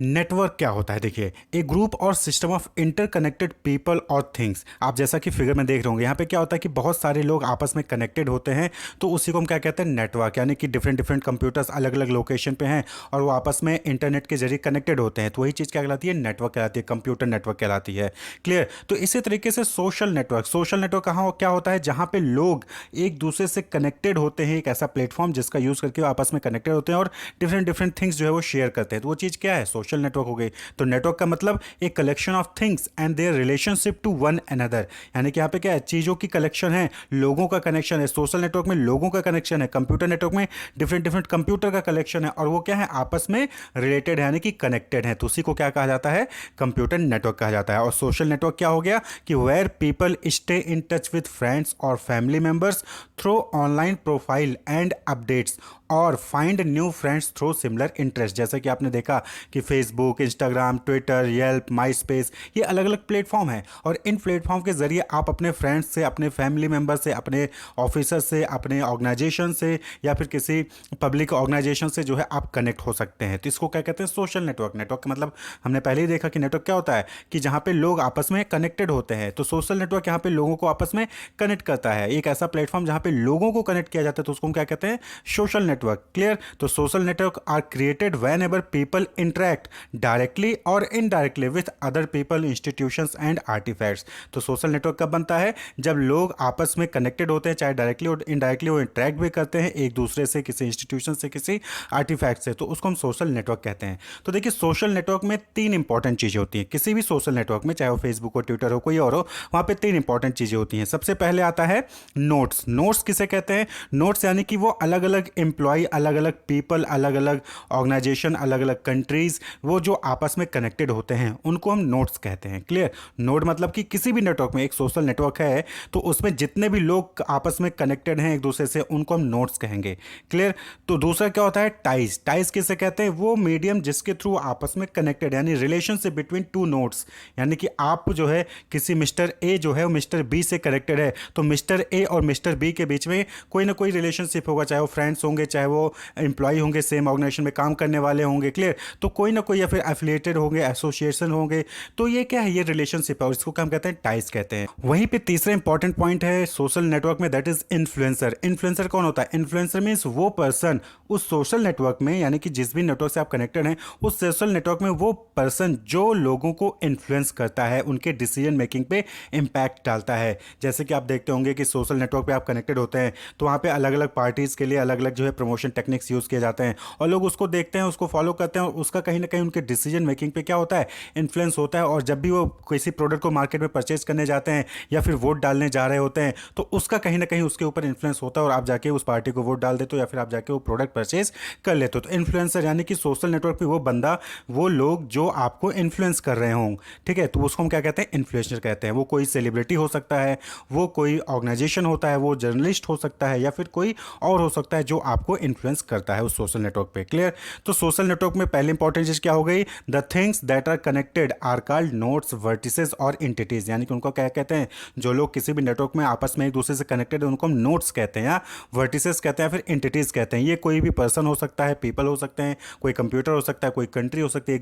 Network क्या होता है? देखिए, एक ग्रुप और सिस्टम ऑफ इंटरकनेक्टेड पीपल और थिंग्स। आप जैसा कि फिगर में देख रहे होंगे, यहाँ पे क्या होता है कि बहुत सारे लोग आपस में कनेक्टेड होते हैं, तो उसी को हम क्या कहते हैं? नेटवर्क। यानी कि डिफरेंट डिफरेंट कंप्यूटर्स अलग अलग लोकेशन पे हैं और वो आपस में इंटरनेट के जरिए कनेक्टेड होते हैं, तो वही चीज़ क्या कहलाती है? नेटवर्क कहलाती है, कंप्यूटर नेटवर्क कहलाती है। क्लियर? तो इसी तरीके से सोशल नेटवर्क कहाँ क्या होता है? जहाँ पे लोग एक दूसरे से कनेक्टेड होते हैं, एक ऐसा प्लेटफॉर्म जिसका यूज़ करके वो आपस में कनेक्टेड होते हैं और डिफरेंट डिफरेंट थिंग्स जो है वो शेयर करते हैं, तो वो चीज़ क्या है? सोशल नेटवर्क हो गई। तो नेटवर्क का मतलब एक collection of things and their relationship to one another. यानी कि यहाँ पे क्या है? चीज़ों की कलेक्शन है, लोगों का कनेक्शन है। सोशल नेटवर्क में लोगों का कनेक्शन है, कंप्यूटर नेटवर्क में डिफरेंट डिफरेंट कंप्यूटर का कलेक्शन है, और वो क्या है? आपस में रिलेटेड है, यानी कि कनेक्टेड है। तो उसी को क्या कहा जाता है? कंप्यूटर नेटवर्क कहा जाता है। और सोशल नेटवर्क क्या हो गया कि where people stay in touch with friends और family members through online profile and updates और find new friends through similar interest. जैसे कि आपने देखा कि Facebook, Instagram, Twitter, Yelp, MySpace, ये अलग अलग प्लेटफॉर्म हैं, और इन प्लेटफॉर्म के जरिए आप अपने फ्रेंड्स से, अपने फैमिली मेम्बर से, अपने ऑफिसर से, अपने ऑर्गेनाइजेशन से या फिर किसी पब्लिक ऑर्गेनाइजेशन से जो है आप कनेक्ट हो सकते हैं। तो इसको क्या कहते हैं? Social network. नेटवर्क का मतलब हमने पहले ही देखा कि नेटवर्क क्या होता है कि जहाँ पे लोग आपस में कनेक्टेड होते हैं। तो सोशल नेटवर्क यहाँ पे लोगों को आपस में कनेक्ट करता है, एक ऐसा प्लेटफॉर्म जहाँ पे लोगों को कनेक्ट किया जाता है, तो उसको हम क्या कहते हैं? Social network. क्लियर? तो social network are created whenever people interact directly और indirectly with other people, institutions and artifacts. तो सोशल नेटवर्क कब बनता है? जब लोग आपस में कनेक्टेड होते हैं, चाहे डायरेक्टली और इनडायरेक्टली वो इंटरेक्ट भी करते हैं एक दूसरे से, किसी इंस्टीट्यूशन से, किसी आर्टिफैक्ट से, तो उसको हम सोशल नेटवर्क कहते हैं। तो देखिए, सोशल नेटवर्क में तीन इंपॉर्टेंट चीज़ें होती हैं। किसी भी सोशल नेटवर्क में, चाहे वो फेसबुक हो, ट्विटर हो, कोई और हो, वहाँ पे तीन इंपॉर्टेंट चीज़ें होती हैं। सबसे पहले आता है नोट्स। नोट्स किसे कहते हैं? नोट्स यानी कि वो अलग अलग एम्प्लॉय, अलग अलग पीपल, अलग अलग ऑर्गेनाइजेशन, अलग अलग कंट्रीज, वो जो आपस में कनेक्टेड होते हैं, उनको हम नोट्स कहते हैं। क्लियर? नोड मतलब कि किसी भी नेटवर्क में, एक सोशल नेटवर्क है तो उसमें जितने भी लोग आपस में कनेक्टेड हैं एक दूसरे से, उनको हम नोट्स कहेंगे। क्लियर? तो दूसरा क्या होता है? टाइज। टाइज किसे कहते हैं? वो मीडियम जिसके थ्रू आपस में कनेक्टेड, यानी रिलेशनशिप बिटवीन टू नोड्स। यानी कि आप जो है किसी मिस्टर ए जो है वो मिस्टर बी से कनेक्टेड है, तो मिस्टर ए और मिस्टर बी के बीच में कोई ना कोई रिलेशनशिप होगा, चाहे वो फ्रेंड्स होंगे, चाहे वो एम्प्लॉय होंगे, सेम ऑर्गेनाइजेशन में काम करने वाले होंगे। क्लियर? तो कोई ना कोई, या फिर एफिलिएटेड होंगे, एसोसिएशन होंगे, तो ये क्या है? ये रिलेशनशिप है, और इसको क्या हम कहते हैं? टाइज कहते हैं। वहीं पे तीसरा इंपॉर्टेंट पॉइंट है सोशल नेटवर्क में, दैट इज इन्फ्लुएंसर। इन्फ्लुएंसर कौन होता है? इन्फ्लुएंसर मीन्स वो पर्सन उस सोशल नेटवर्क में, यानी कि जिस भी नेटवर्क से आप कनेक्टेड हैं, उस सोशल नेटवर्क में वो पर्सन जो लोगों को इन्फ्लुएंस करता है, उनके डिसीजन मेकिंग पे इंपैक्ट डालता है। जैसे कि आप देखते होंगे कि सोशल नेटवर्क पे आप कनेक्टेड होते हैं, तो वहाँ पे अलग अलग पार्टीज़ के लिए अलग अलग जो है प्रमोशन टेक्निक्स यूज़ किए जाते हैं, और लोग उसको देखते हैं, उसको फॉलो करते हैं, और उसका कहीं ना कहीं उनके डिसीजन मेकिंग पे क्या होता है? इन्फ्लुएंस होता है। और जब भी वो किसी प्रोडक्ट को मार्केट में परचेज करने जाते हैं या फिर वोट डालने जा रहे होते हैं, तो उसका कहीं ना कहीं उसके ऊपर इन्फ्लुएंस होता है, और आप जाके उस पार्टी को वोट डाल देते हो, या फिर आप जाके वो प्रोडक्ट परचेज कर लेते हो। तो इन्फ्लुएंसर यानी कि सोशल नेटवर्क पे वो बंदा, वो लोग जो आपको इन्फ्लुएंस कर रहे हों, ठीक है, तो उसको हम क्या कहते हैं? इन्फ्लुएंसर कहते हैं। वो कोई सेलिब्रिटी हो सकता है, वो कोई ऑर्गेनाइजेशन होता है, वो जर्नलिस्ट हो सकता है, या फिर कोई और हो सकता है जो आपको इन्फ्लुएंस करता है उस सोशल नेटवर्क पे। क्लियर? तो सोशल नेटवर्क में पहली इंपॉर्टेंट चीज क्या हो गई? The things that are connected are called nodes, vertices और एंटिटीज। यानी कि उनको क्या कहते हैं? जो लोग किसी भी नेटवर्क में आपस में एक दूसरे से कनेक्टेड है, उनको हम नोड्स कहते हैं, या वर्टिसेस कहते हैं, फिर एंटिटीज कहते हैं। ये कोई भी पर्सन हो सकता है, पीपल हो सकते हैं, कोई कंप्यूटर हो सकता है, कोई कंट्री हो सकती है,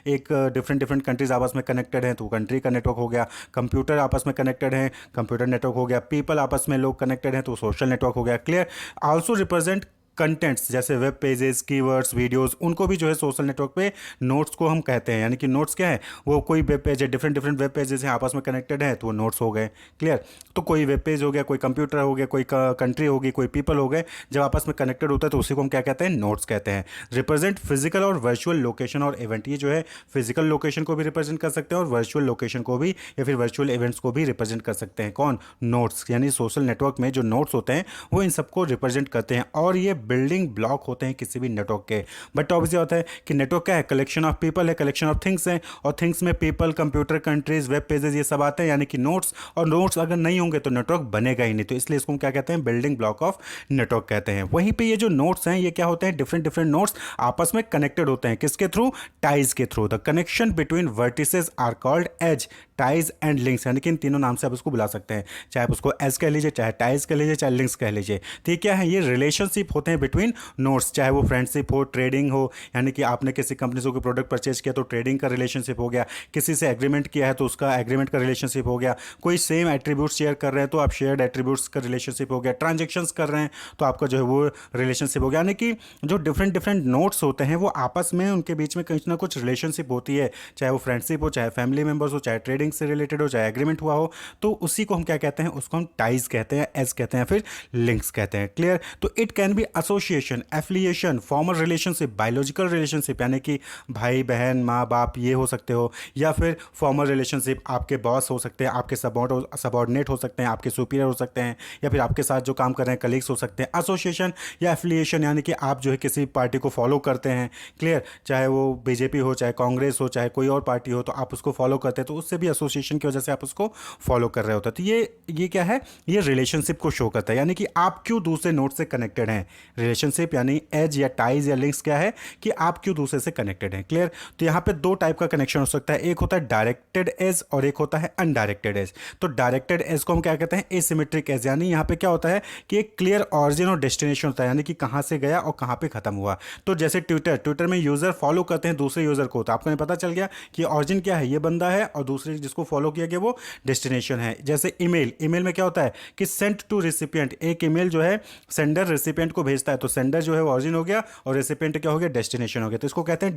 एक डिफरेंट डिफरेंट कंट्रीज आपस में कनेक्टेड हैं, तो कंट्री का नेटवर्क हो गया। कंप्यूटर आपस में कनेक्टेड है, कंप्यूटर नेटवर्क हो गया। पीपल आपस में लोग कनेक्टेड हैं, तो सोशल नेटवर्क हो गया। क्लियर? आल्सो रिप्रेजेंट कंटेंट्स, जैसे वेब पेजेस, कीवर्ड्स, वीडियोस, उनको भी जो है सोशल नेटवर्क पे नोट्स को हम कहते हैं। यानी कि नोट्स क्या है? वो कोई वेब पेज है, डिफरेंट डिफरेंट वेब पेजेस हैं, आपस में कनेक्टेड है, तो वो नोट्स हो गए। क्लियर? तो कोई वेब पेज हो गया, कोई कंप्यूटर हो गया, कोई कंट्री होगी, कोई पीपल हो गए, जब आपस में कनेक्टेड होता है तो उसी को हम क्या कहते हैं? नोट्स कहते हैं। रिप्रेजेंट फिजिकल और वर्चुअल लोकेशन और इवेंट। ये जो है फिजिकल लोकेशन को भी रिप्रेजेंट कर सकते हैं, और वर्चुअल लोकेशन को भी, या फिर वर्चुअल इवेंट्स को भी रिप्रेजेंट कर सकते हैं। कौन? नोट्स। यानी सोशल नेटवर्क में जो नोट्स होते हैं वो इन सबको रिप्रेजेंट करते हैं, और ये बिल्डिंग ब्लॉक होते हैं किसी भी नेटवर्क के। बट ऑब्वियसली होता है कि नेटवर्क क्या है? कलेक्शन ऑफ पीपल है, कलेक्शन ऑफ थिंग्स है, और थिंग्स में people, computer, countries, web pages, ये सब आते हैं, यानी कि नोट्स। और नोट्स अगर नहीं होंगे तो नेटवर्क बनेगा ही नहीं, तो इसलिए इसको क्या कहते हैं? बिल्डिंग ब्लॉक ऑफ नेटवर्क कहते हैं। वहीं पे ये जो नोट्स हैं, ये क्या होते हैं? डिफरेंट डिफरेंट नोट्स आपस में कनेक्टेड होते हैं, किसके थ्रू? टाइज के through. The connection between vertices are called edge, ties and links. यानी कि इन तीनों नाम से आप इसको बुला सकते हैं, चाहे आप उसको एज कह लीजिए, चाहे टाइज कह लीजिए, चाहे लिंक्स कह लीजिए। तो ये क्या है? ये रिलेशनशिप होते हैं हैं बिटवीन नोट्स, चाहे वो फ्रेंडशिप हो, ट्रेडिंग हो, यानी कि आपने किसी कंपनी से कोई प्रोडक्ट परचेज किया तो ट्रेडिंग का रिलेशनशिप हो गया, किसी से एग्रीमेंट किया है तो उसका एग्रीमेंट का रिलेशनशिप हो गया, कोई सेम एट्रीब्यूट शेयर कर रहे हैं तो आप शेयर्ड एट्रीब्यूट्स का रिलेशनशिप हो गया, ट्रांजेक्शंस कर रहे हैं तो आपका जो है वो रिलेशनशिप हो गया। यानी कि जो डिफरेंट डिफरेंट नोट्स होते हैं वो आपस में उनके बीच में कुछ ना कुछ रिलेशनशिप होती है, चाहे वो फ्रेंडशिप हो, चाहे फैमिली मेंबर्स हो, चाहे ट्रेडिंग से रिलेटेड हो, चाहे एग्रीमेंट हुआ हो, तो उसी को हम क्या कहते हैं, उसको हम टाइज कहते हैं, एज कहते हैं, फिर लिंक्स कहते हैं। क्लियर? तो it can be association, affiliation, formal relationship, biological relationship यानी कि भाई बहन माँ बाप ये हो सकते हो, या फिर फॉर्मल रिलेशनशिप आपके बॉस हो सकते हैं, आपके सबॉर्डिनेट हो सकते हैं, आपके सुपीरियर हो सकते हैं, या फिर आपके साथ जो काम कर रहे हैं कलीग्स हो सकते हैं। एसोसिएशन या एफिलिएशन यानी कि आप जो है किसी पार्टी को फॉलो करते हैं। क्लियर? चाहे वो बीजेपी हो, चाहे कांग्रेस हो, चाहे कोई और पार्टी हो, तो आप उसको फॉलो करते हैं, तो उससे भी एसोसिएशन की वजह से आप उसको फॉलो कर रहे होते हैं। तो ये क्या है, ये रिलेशनशिप को शो करता है, यानी कि आप क्यों दूसरे नोड से कनेक्टेड हैं। रिलेशनशिप यानी एज या टाइज या लिंक्स क्या है कि आप क्यों दूसरे से कनेक्टेड हैं। क्लियर? तो यहाँ पे दो टाइप का कनेक्शन हो सकता है, एक होता है डायरेक्टेड एज और एक होता है अनडायरेक्टेड एज। तो डायरेक्टेड एज को हम क्या कहते हैं, एसिमेट्रिक एज, यानी यहाँ पे क्या होता है कि एक क्लियर ऑरिजिन और डेस्टिनेशन होता है, यानी कि कहाँ से गया और कहाँ पे खत्म हुआ। तो जैसे ट्विटर में यूजर फॉलो करते हैं दूसरे यूजर को, तो आपको पता चल गया कि ऑरिजिन क्या है, ये बंदा है, और दूसरे जिसको फॉलो किया गया वो डेस्टिनेशन है। जैसे ईमेल में क्या होता है कि सेंट टू रिसिपिएंट, एक ईमेल जो है सेंडर रिसिपिएंट को भेजता है, तो सेंडर जो है वो ऑरिजिन हो गया और रेसिपिएंट क्या हो गया, डेस्टिनेशन हो गया। तो इसको कहते हैं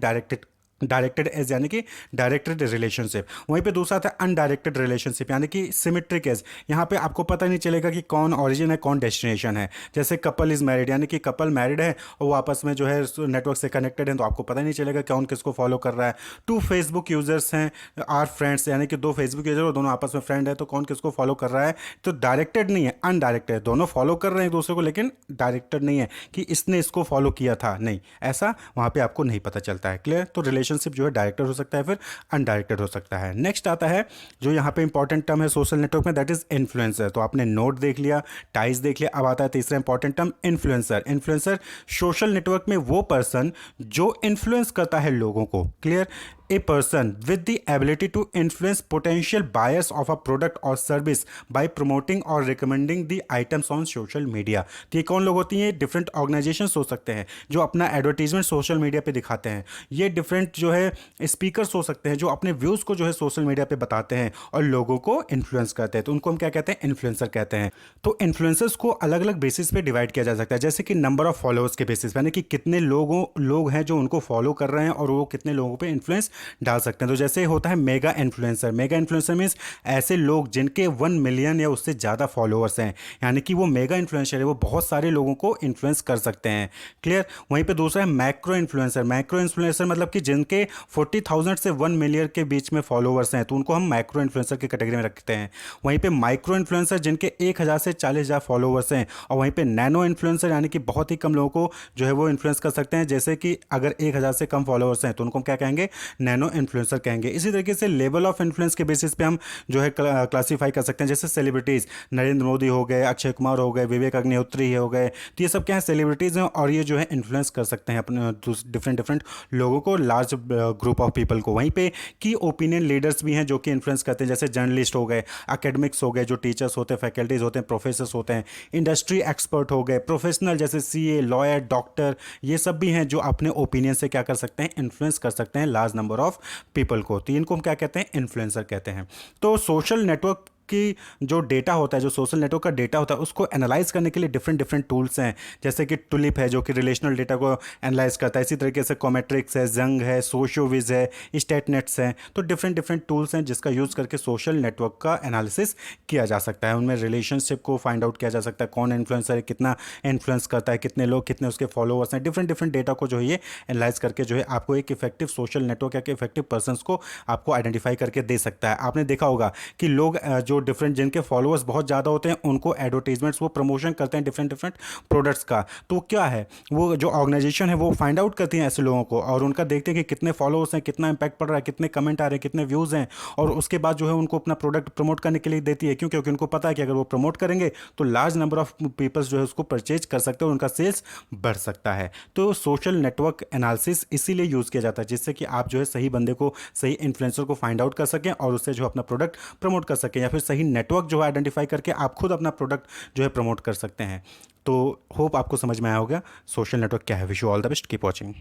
डायरेक्टेड एज, यानी कि डायरेक्टेड रिलेशनशिप। वहीं पे दूसरा था अनडायरेक्टेड रिलेशनशिप, यानी कि सिमेट्रिक एज। यहाँ पे आपको पता नहीं चलेगा कि कौन ऑरिजिन है कौन डेस्टिनेशन है। जैसे कपल इज मैरिड, यानी कि कपल मैरिड है और वो आपस में जो है नेटवर्क से कनेक्टेड है, तो आपको पता नहीं चलेगा कौन किसको फॉलो कर रहा है। टू फेसबुक यूजर्स हैं आर फ्रेंड्स, यानी कि दो फेसबुक यूजर और दोनों आपस में फ्रेंड है, तो कौन किसको फॉलो कर रहा है, तो डायरेक्टेड नहीं है, अनडायरेक्टेड है। दोनों फॉलो कर रहे हैं एक दूसरे को, लेकिन डायरेक्टेड नहीं है कि इसने इसको फॉलो किया था, नहीं, ऐसा वहाँ पे आपको नहीं पता चलता है। क्लियर? तो रिलेशनशिप जो है डायरेक्टेड हो सकता है, फिर अनडायरेक्टेड हो सकता है। नेक्स्ट आता है जो यहाँ पे इंपॉर्टेंट टर्म है सोशल नेटवर्क में, दैट इज इन्फ्लुएंसर। तो आपने नोड देख लिया, टाइज देख लिया, अब आता है तीसरा important term influencer. Influencer social network में वो पर्सन जो इन्फ्लुएंस करता है लोगों को। Clear? A person with the ability to influence potential buyers of a product or service by promoting or recommending the items on social media। तो ये कौन लोग होती हैं? डिफरेंट ऑर्गेनाइजेशंस हो सकते हैं जो अपना एडवर्टीजमेंट सोशल मीडिया पे दिखाते हैं। ये डिफरेंट जो है स्पीकर्स हो सकते हैं जो अपने व्यूज़ को जो है सोशल मीडिया पे बताते हैं और लोगों को इन्फ्लुएंस करते हैं, तो उनको हम क्या कहते हैं? इन्फ्लुएंसर कहते हैं। तो इन्फ्लुएंसर्स को अलग अलग बेसिस पे डिवाइड किया जा सकता है, जैसे कि नंबर ऑफ फॉलोअर्स के बेसिस पे, यानी कि कितने लोग हैं जो उनको फॉलो कर रहे हैं और वो कितने लोगों पे इन्फ्लुएंस डाल सकते हैं। तो जैसे होता है mega influencer. Mega influencer means ऐसे लोग जिनके 1 मिलियन या उससे ज़्यादा फॉलोअर्स हैं, यानी कि वो मेगा इन्फ्लुएंसर है, वो बहुत सारे लोगों को इन्फ्लुएंस कर सकते हैं। क्लियर? वहीं पे दूसरा है मैक्रो इन्फ्लुएंसर। मैक्रो इन्फ्लुएंसर मतलब कि जिनके 40,000 से 1 मिलियन के बीच में फॉलोअर्स हैं, तो उनको हम मैक्रो इन्फ्लुएंसर की कैटेगरी में रखते हैं। वहीं पे माइक्रो इन्फ्लुएंसर जिनके 1,000 से 40,000 फॉलोअर्स हैं, और वहीं पे नैनो इन्फ्लुएंसर यानी कि बहुत ही कम लोगों को जो है वो इन्फ्लुएंस कर सकते हैं, जैसे कि अगर 1,000 से कम फॉलोअर्स हैं तो उनको हम क्या कहेंगे? नैनो इन्फ्लुएंसर कहेंगे। इसी तरीके से लेवल ऑफ इन्फ्लुएंस के बेसिस पे हम जो है क्लासीफाई कर सकते हैं, जैसे सेलिब्रिटीज़, नरेंद्र मोदी हो गए, अक्षय कुमार हो गए, विवेक अग्निहोत्री हो गए, तो ये सब क्या है? सेलिब्रिटीज़ हैं और ये जो है इन्फ्लुएंस कर सकते हैं अपने डिफरेंट लोगों को, लार्ज ग्रुप ऑफ पीपल को। वहीं पे की ओपिनियन लीडर्स भी हैं जो कि इन्फ्लुएंस करते हैं, जैसे जर्नलिस्ट हो गए, एकेडमिक्स हो गए, जो टीचर्स होते हैं, फैकल्टीज होते हैं, प्रोफेसर्स होते हैं, इंडस्ट्री एक्सपर्ट हो गए, प्रोफेशनल जैसे सीए, लॉयर, डॉक्टर, ये सब भी हैं जो अपने ओपिनियन से क्या कर सकते हैं? इन्फ्लुएंस कर सकते हैं लार्ज नंबर ऑफ पीपल को। तो इनको हम क्या कहते हैं? इन्फ्लुएंसर कहते हैं। तो सोशल नेटवर्क की जो डेटा होता है, जो सोशल नेटवर्क का डेटा होता है, उसको एनालाइज करने के लिए डिफरेंट टूल्स हैं, जैसे कि टुलिप है जो कि रिलेशनल डेटा को एनालाइज करता है। इसी तरीके से कॉमेट्रिक्स है, जंग है, सोशियोविज है, स्टेटनेट्स हैं। तो डिफरेंट टूल्स हैं जिसका यूज़ करके सोशल नेटवर्क का एनालिसिस किया जा सकता है। उनमें रिलेशनशिप को फाइंड आउट किया जा सकता है, कौन इन्फ्लुएंसर है, कितना इन्फ्लुएंस करता है, कितने लोग, कितने उसके फॉलोअर्स हैं। डिफरेंट डेटा को जो है ये एनालाइज करके जो है आपको एक इफेक्टिव सोशल नेटवर्क या इफेक्टिव पर्सनस को आपको आइडेंटिफाई करके दे सकता है। आपने देखा होगा कि लोग जो डिफरेंट जिनके फॉलोअर्स बहुत ज़्यादा होते हैं उनको एडवर्टीजमेंट्स, वो प्रमोशन करते हैं डिफरेंट प्रोडक्ट्स का। तो क्या है, वो जो ऑर्गेनाइजेशन है वो फाइंड आउट करती है ऐसे लोगों को और उनका देखते हैं कि कितने फॉलोअर्स हैं, कितना इंपैक्ट पड़ रहा है, कितने कमेंट आ रहे हैं, कितने व्यूज़ हैं, और उसके बाद जो है उनको अपना प्रोडक्ट प्रमोट करने के लिए देती है। क्यों? क्योंकि उनको पता है कि अगर वो प्रमोट करेंगे तो लार्ज नंबर ऑफ पीपल्स जो है उसको परचेज कर सकते हैं और उनका सेल्स बढ़ सकता है। तो सोशल नेटवर्क एनालिसिस इसीलिए यूज़ किया जाता है जिससे कि आप जो है सही बंदे को, सही इन्फ्लुएंसर को फाइंड आउट कर सकें और उससे जो अपना प्रोडक्ट प्रमोट कर सकें, या फिर सही नेटवर्क जो है आइडेंटिफाई करके आप खुद अपना प्रोडक्ट जो है प्रमोट कर सकते हैं। तो होप आपको समझ में आया होगा सोशल नेटवर्क क्या है। Wish you all the best, keep watching.